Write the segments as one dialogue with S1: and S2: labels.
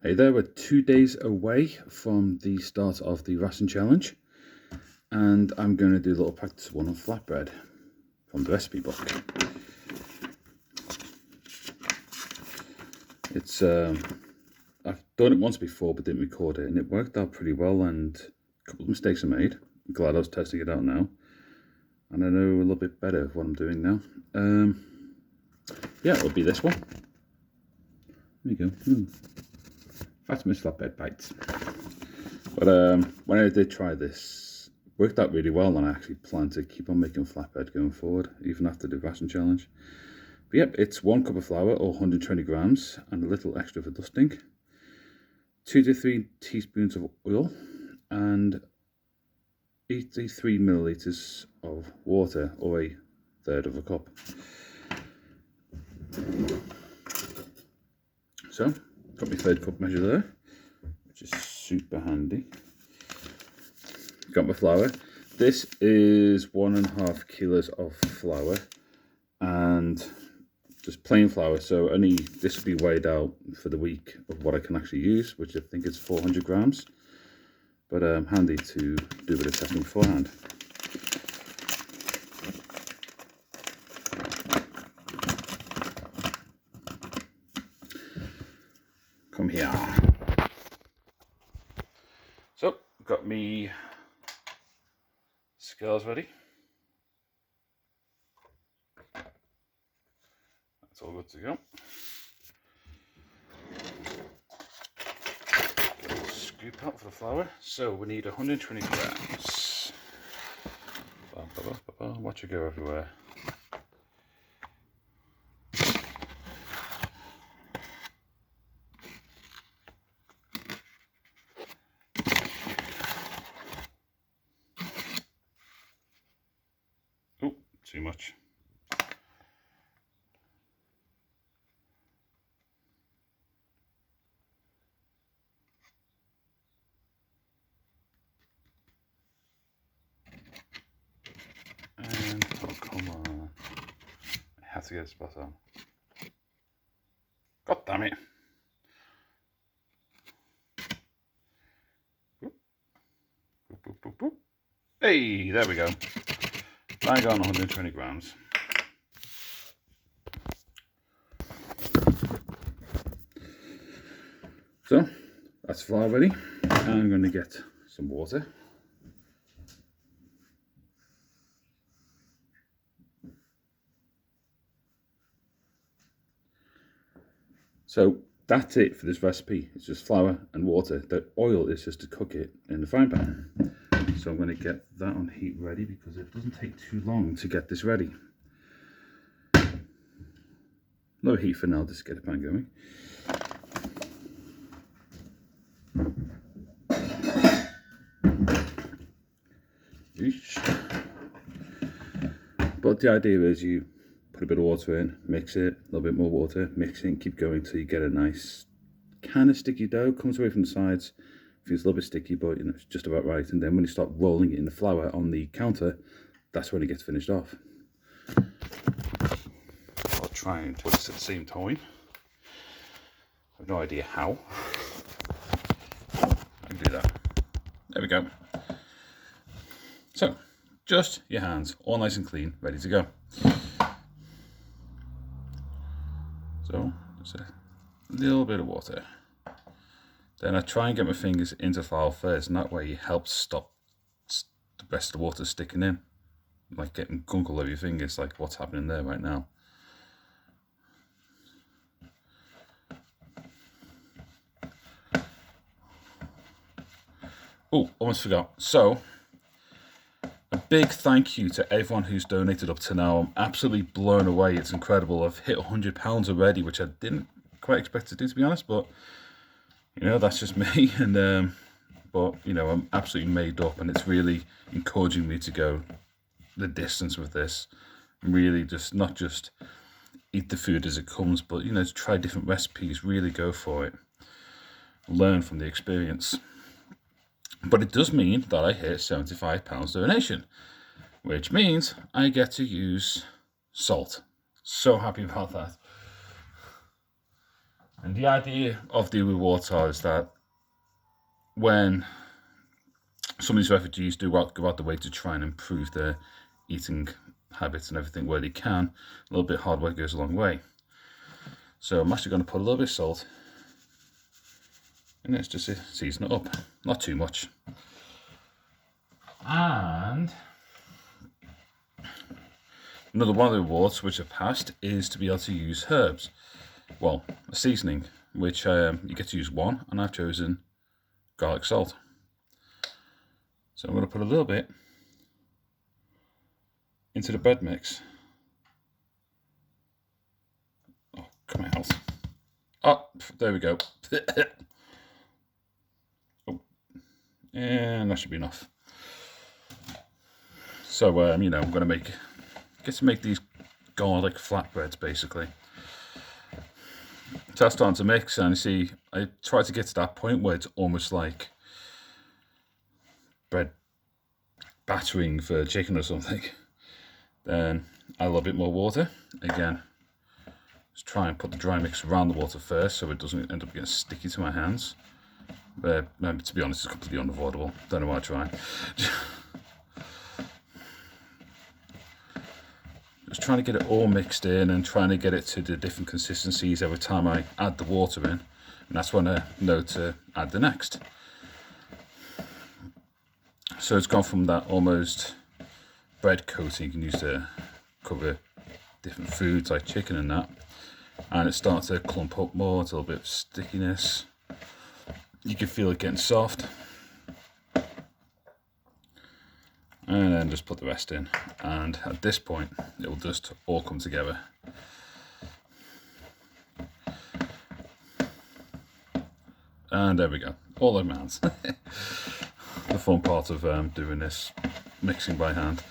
S1: Hey there, we're 2 days away from the start of the Ration challenge, and I'm going to do a little practice one on flatbread from the recipe book. It's I've done it once before but didn't record it, and it worked out pretty well, and a couple of mistakes I made. I'm glad I was testing it out now, and I know a little bit better what I'm doing now. Yeah, it'll be this one. There you go. Fatima flatbread bites. But when I did try this, it worked out really well, and I actually plan to keep on making flatbread going forward, even after the Ration challenge. But yep, it's 1 cup of flour, or 120 grams, and a little extra for dusting. 2 to 3 teaspoons of oil, and 83 milliliters of water, or a third of a cup. So, got my third cup measure there, which is super handy. Got my flour. This is 1.5 kilos of flour, and just plain flour. So only this will be weighed out for the week of what I can actually use, which I think is 400 grams. But handy to do a bit of testing beforehand. Come here. So, got me scales ready. That's all good to go. Scoop out for the flour. So we need 120 grams. Watch it go everywhere. Oh, too much. And, oh, come on. I have to get a spot on. God damn it. Boop. Boop, boop, boop, boop. Hey, there we go. Bang on 120 grams. So, that's flour ready. I'm going to get some water. So that's it for this recipe. It's just flour and water. The oil is just to cook it in the frying pan. So I'm going to get that on heat ready, because it doesn't take too long to get this ready. Low heat for now, just to get the pan going. But the idea is you put a bit of water in, mix it, a little bit more water, mix it, and keep going till you get a nice kind of sticky dough. Comes away from the sides, feels a little bit sticky, but you know, it's just about right. And then when you start rolling it in the flour on the counter, that's when it gets finished off. I'll try and do this at the same time. I have no idea how. I can do that. There we go. So, just your hands, all nice and clean, ready to go. So, just a little bit of water. Then I try and get my fingers into the flour first, and that way it helps stop the rest of the water sticking in. Like getting gunk all over your fingers, like what's happening there right now. Oh, almost forgot. So, a big thank you to everyone who's donated up to now. I'm absolutely blown away. It's incredible. I've hit £100 already, which I didn't quite expect to do, to be honest. But you know, that's just me. And but you know, I'm absolutely made up, and it's really encouraging me to go the distance with this. Really, just not just eat the food as it comes, but you know, to try different recipes. Really go for it. Learn from the experience. But it does mean that I hit £75 donation, which means I get to use salt. So happy about that. And the idea of the rewards is that when some of these refugees do go out the way to try and improve their eating habits and everything where they can, a little bit of hard work goes a long way. So I'm actually going to put a little bit of salt in this just to season it up. Not too much. And another one of the rewards which I've passed is to be able to use herbs. Well, a seasoning, which you get to use one, and I've chosen garlic salt. So I'm going to put a little bit into the bread mix. Oh, come out. Oh, there we go. Oh, and that should be enough. So, you know, I'm going to get to make these garlic flatbreads, basically. So that's starting to mix, and you see, I try to get to that point where it's almost like bread battering for chicken or something. Then add a little bit more water. Again, just try and put the dry mix around the water first so it doesn't end up getting sticky to my hands. But to be honest, it's completely unavoidable. Don't know why I try. Just trying to get it all mixed in and trying to get it to the different consistencies every time I add the water in. And that's when I know to add the next. So it's gone from that almost bread coating you can use to cover different foods like chicken and that. And it starts to clump up more, it's a little bit of stickiness. You can feel it getting soft. And then just put the rest in, and at this point it will just all come together. And there we go, all in my hands. The fun part of doing this, mixing by hand.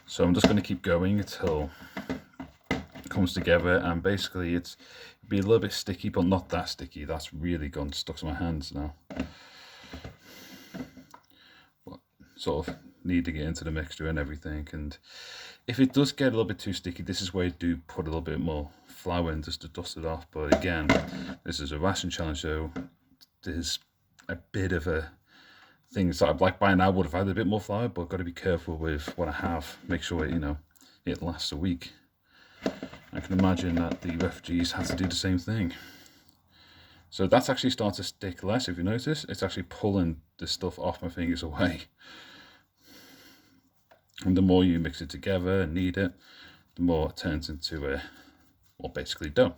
S1: So I'm just going to keep going until comes together, and basically it'd be a little bit sticky, but not that sticky. That's really gone stuck to my hands now. But sort of need to get into the mixture and everything, and if it does get a little bit too sticky, this is where you do put a little bit more flour in just to dust it off. But again, this is a ration challenge, so there's a bit of a things that I'd like by now would have had a bit more flour, but I've got to be careful with what I have. Make sure it lasts a week. I can imagine that the refugees had to do the same thing. So that's actually starting to stick less. If you notice, it's actually pulling the stuff off my fingers away. And the more you mix it together and knead it, the more it turns into basically dough.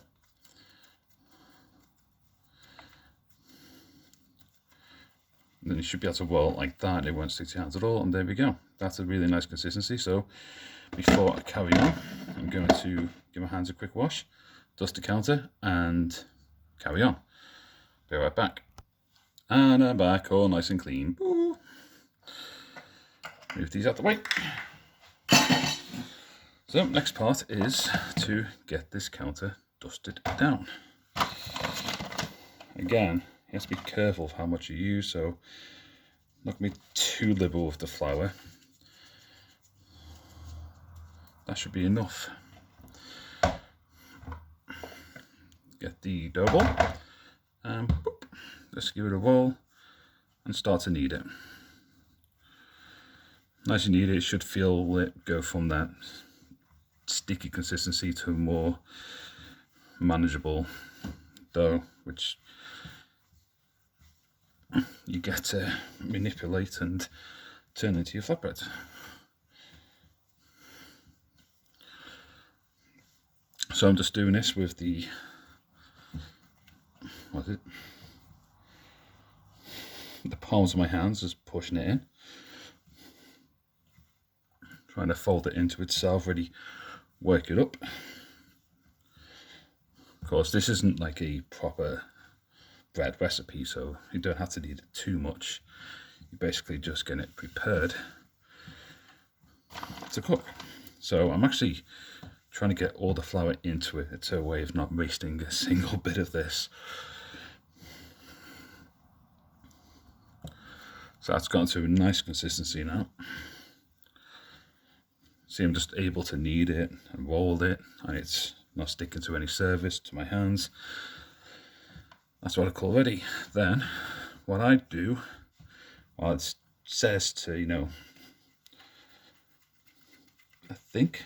S1: And then you should be able to roll it like that, and it won't stick to your hands at all, and there we go. That's a really nice consistency. So before I carry on, I'm going to give my hands a quick wash, dust the counter, and carry on. Be right back. And I'm back, all nice and clean. Ooh. Move these out the way. So next part is to get this counter dusted down. Again, you have to be careful of how much you use, so not going to be too liberal with the flour. That should be enough. Get the dough ball and boop, just give it a roll and start to knead it. As you knead it, it should feel it go from that sticky consistency to a more manageable dough, which you get to manipulate and turn into your flatbread. So I'm just doing this with the, the palms of my hands, just pushing it in. Trying to fold it into itself, really work it up. Of course, this isn't like a proper bread recipe, so you don't have to knead it too much. You basically just get it prepared to cook. So I'm actually trying to get all the flour into it. It's a way of not wasting a single bit of this. So that's gotten to a nice consistency now. See, I'm just able to knead it and roll it, and it's not sticking to any surface, to my hands. That's what I call ready. Then, what I do, well, it says to, you know, I think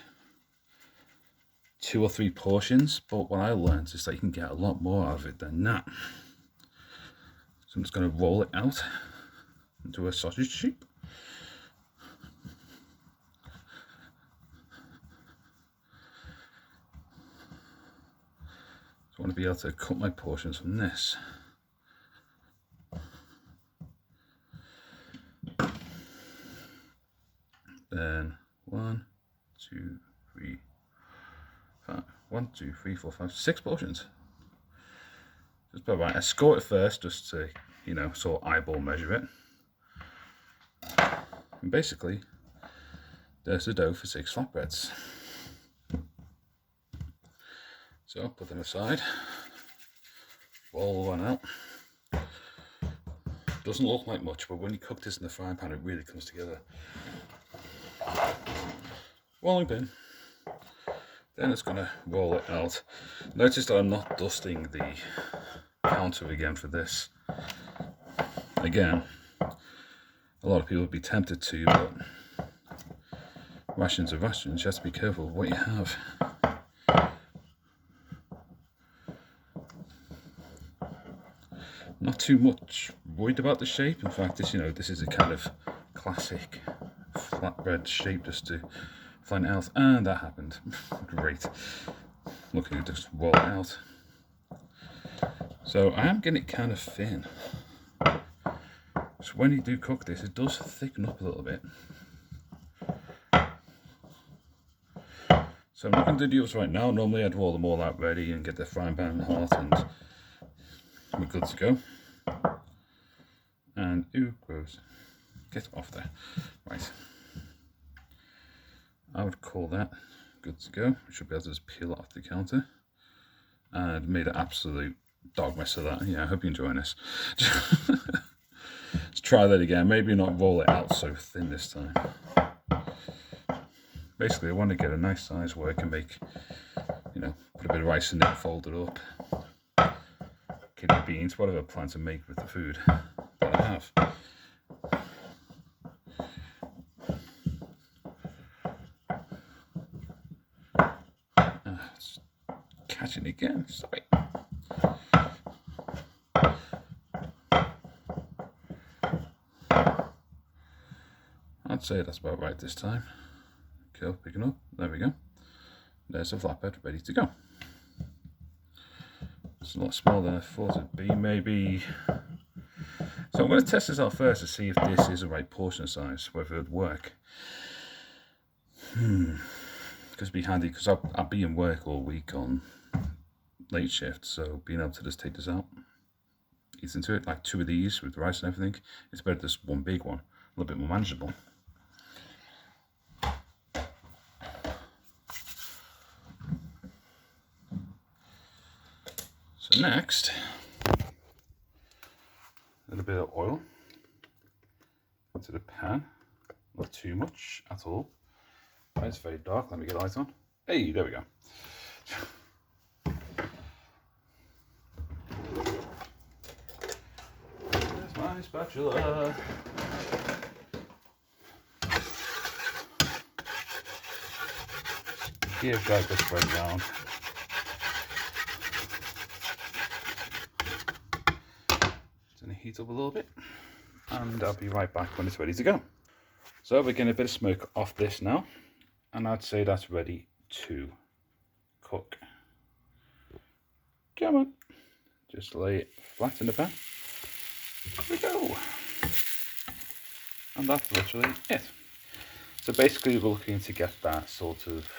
S1: 2 or 3 portions, but what I learned is that you can get a lot more out of it than that. So I'm just going to roll it out into a sausage shape. So I want to be able to cut my portions from this. Then 1, 2, 3, 5. 1, 2, 3, 4, 5, 6 portions. Just about right. I score it first just to, you know, sort of eyeball measure it. And basically, there's the dough for 6 flatbreads. So put them aside. Roll one out. Doesn't look like much, but when you cook this in the frying pan, it really comes together. Rolling pin. Then it's going to roll it out. Notice that I'm not dusting the counter again for this. Again, a lot of people would be tempted to, but rations are rations. You have to be careful of what you have. Not too much worried about the shape. In fact, this, you know, this is a kind of classic flatbread shape just to find it out. And that happened. Great. Looking at just roll it out. So I am getting it kind of thin. So when you do cook this, it does thicken up a little bit. So I'm not going to do the others right now. Normally I'd roll them all out ready and get the frying pan hot and we're good to go. And ooh, gross. Get off there. Right. I would call that good to go. We should be able to just peel it off the counter. And I've made an absolute dog mess of that. Yeah, I hope you're enjoying this. Let's try that again. Maybe not roll it out so thin this time. Basically, I want to get a nice size where I can make, you know, put a bit of rice in it, fold it up, kidney beans, whatever I plan to make with the food that I have. It's catching again, sorry. I'd say that's about right this time. Cool, picking up, there we go. There's a flatbread ready to go. It's a lot smaller than I thought it'd be, maybe. So I'm going to test this out first to see if this is the right portion size, whether it would work. Because it'd be handy, because I'll be in work all week on late shift, so being able to just take this out, eat into it, like 2 of these with rice and everything, it's better than just one big one, a little bit more manageable. So next, a little bit of oil into the pan, not too much at all. It's very dark, let me get light on. Hey, there we go. There's my spatula. Give that the spread round. It's going to heat up a little bit, and I'll be right back when it's ready to go. So we're getting a bit of smoke off this now, and I'd say that's ready to cook. Come on, just lay it flat in the pan. There we go. And that's literally it. So basically we're looking to get that sort of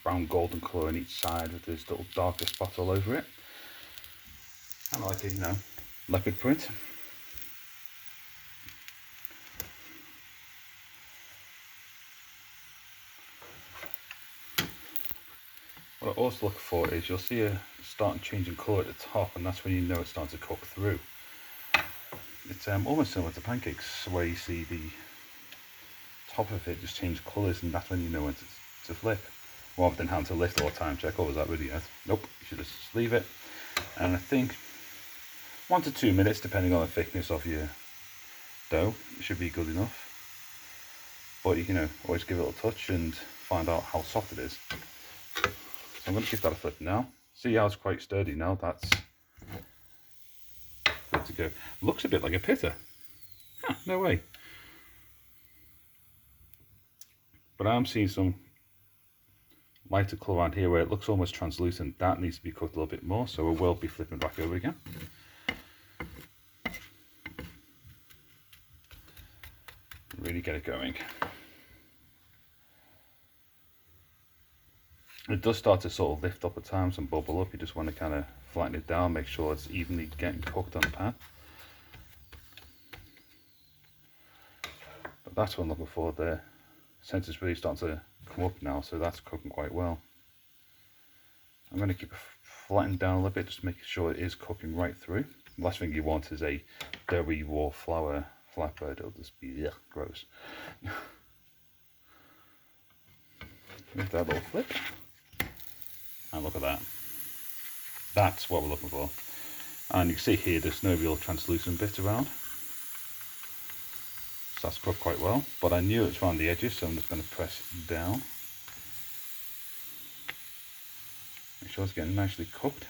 S1: brown golden colour on each side with this little darker spot all over it. Kind of like a, you know, leopard print. What I also look for is you'll see a starting changing colour at the top, and that's when you know it's starting to cook through. It's almost similar to pancakes, where you see the top of it just change colours, and that's when you know when to flip. Rather than having to lift all the time, check, oh, was that really it? Nope, you should just leave it. And I think 1 to 2 minutes, depending on the thickness of your dough, it should be good enough. But you can always give it a little touch and find out how soft it is. So I'm going to give that a flip now. See how it's quite sturdy now. That's good to go. Looks a bit like a pita. Huh, no way. But I'm seeing some lighter colour around here where it looks almost translucent. That needs to be cooked a little bit more, so we will be flipping back over again. Really get it going. It does start to sort of lift up at times and bubble up. You just want to kind of flatten it down, make sure it's evenly getting cooked on the pan. But that's what I'm looking for there. Since it's really starting to come up now, so that's cooking quite well. I'm going to keep it flattened down a little bit, just to make sure it is cooking right through. The last thing you want is a doughy raw flour flatbread. It'll just be gross. Give that a little flip. And look at that. That's what we're looking for. And you can see here there's no real translucent bit around. So that's cooked quite well. But I knew it's around the edges, so I'm just going to press down. Make sure it's getting nicely cooked.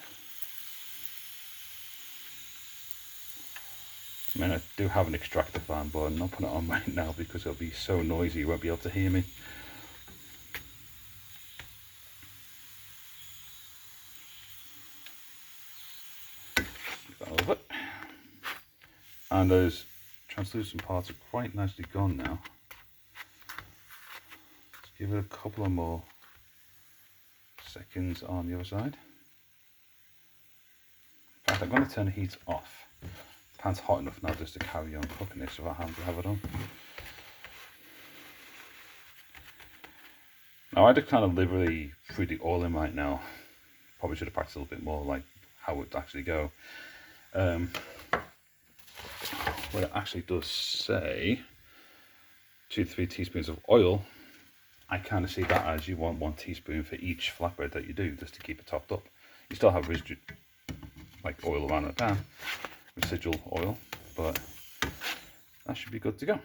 S1: I mean, I do have an extractor fan, but I'm not putting it on right now because it'll be so noisy you won't be able to hear me. Over. And those translucent parts are quite nicely gone now. Let's give it a couple of more seconds on the other side. In fact, I'm going to turn the heat off. The pan's hot enough now just to carry on cooking this without having to have it on. Now I just kind of liberally threw the oil in right now. Probably should have practiced a little bit more, like how it would actually go. What it actually does say 2 to 3 teaspoons of oil. I kind of see that as you want 1 teaspoon for each flatbread that you do, just to keep it topped up. You still have residual, like oil around the pan, residual oil, but that should be good to go.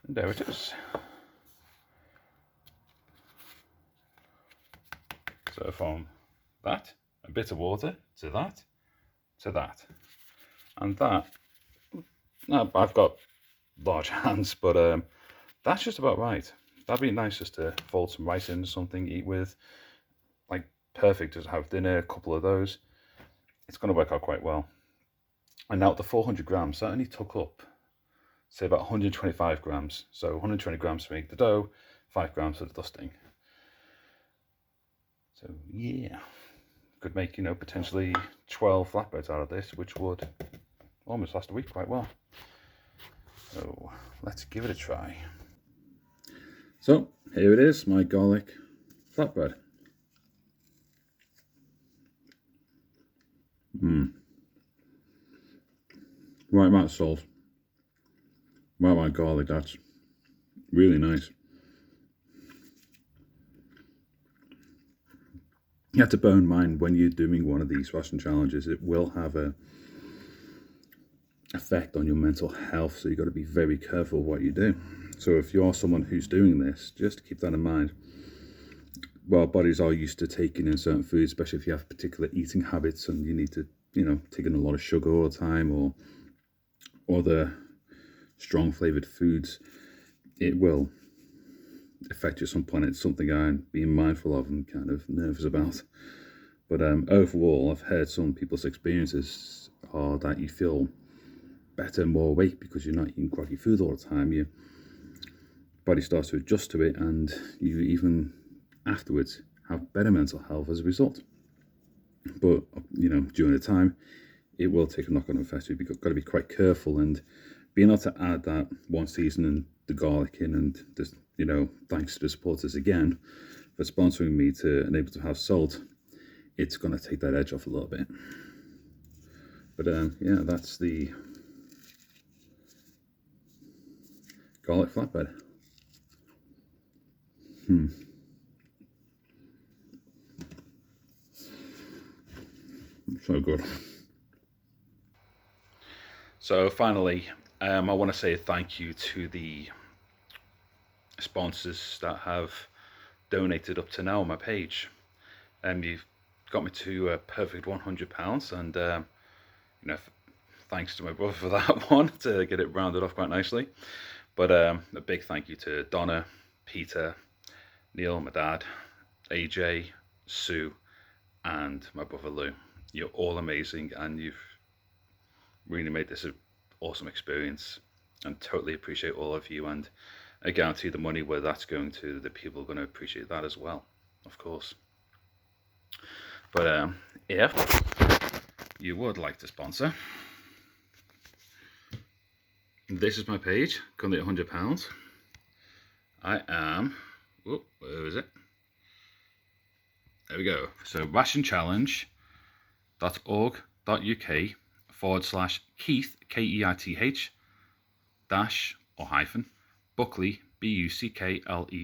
S1: And there it is. So from that, a bit of water, to that, to that. And that, I've got large hands, but that's just about right. That'd be nice just to fold some rice into something, eat with. Like, perfect to have dinner, a couple of those. It's going to work out quite well. And now the 400 grams, that only took up, say, about 125 grams. So 120 grams to make the dough, 5 grams for the dusting. So, yeah. Could make, potentially 12 flatbreads out of this, which would almost last a week quite well. So let's give it a try. So here it is, my garlic flatbread. Right amount of salt, right amount of garlic. That's really nice. You have to bear in mind when you're doing one of these ration challenges, it will have a effect on your mental health, so you've got to be very careful what you do. So if you are someone who's doing this, just keep that in mind. Well, bodies are used to taking in certain foods, especially if you have particular eating habits and you need to, take in a lot of sugar all the time or other strong flavored foods. It will affect you at some point. It's something I'm being mindful of and kind of nervous about. But overall, I've heard some people's experiences are that you feel better, more awake because you're not eating groggy food all the time. Your body starts to adjust to it, and you even afterwards have better mental health as a result. But during the time, it will take a knock-on effect. You've got to be quite careful, and being able to add that one seasoning, the garlic in, and just thanks to the supporters again for sponsoring me to enable to have salt. It's going to take that edge off a little bit. But yeah, that's the garlic flatbread. So good. So finally, I want to say thank you to the sponsors that have donated up to now on my page. You've got me to a perfect £100, and you know, thanks to my brother for that one to get it rounded off quite nicely. But a big thank you to Donna, Peter, Neil, my dad, AJ, Sue, and my brother Lou. You're all amazing, and you've really made this an awesome experience. And totally appreciate all of you. And I guarantee the money where that's going to, the people are going to appreciate that as well, of course. But if you would like to sponsor, this is my page, currently at £100. I am, where is it? There we go. So rationchallenge.org.uk/Keith, Keith, dash or hyphen, Buckley, Buckley.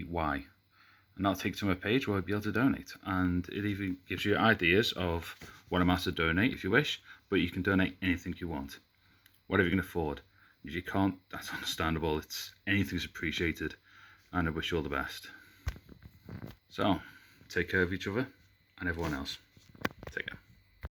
S1: And that'll take to my page where I'll be able to donate. And it even gives you ideas of what amount to donate if you wish, but you can donate anything you want, whatever you can afford. If you can't, that's understandable. Anything's appreciated, and I wish you all the best. So, take care of each other and everyone else.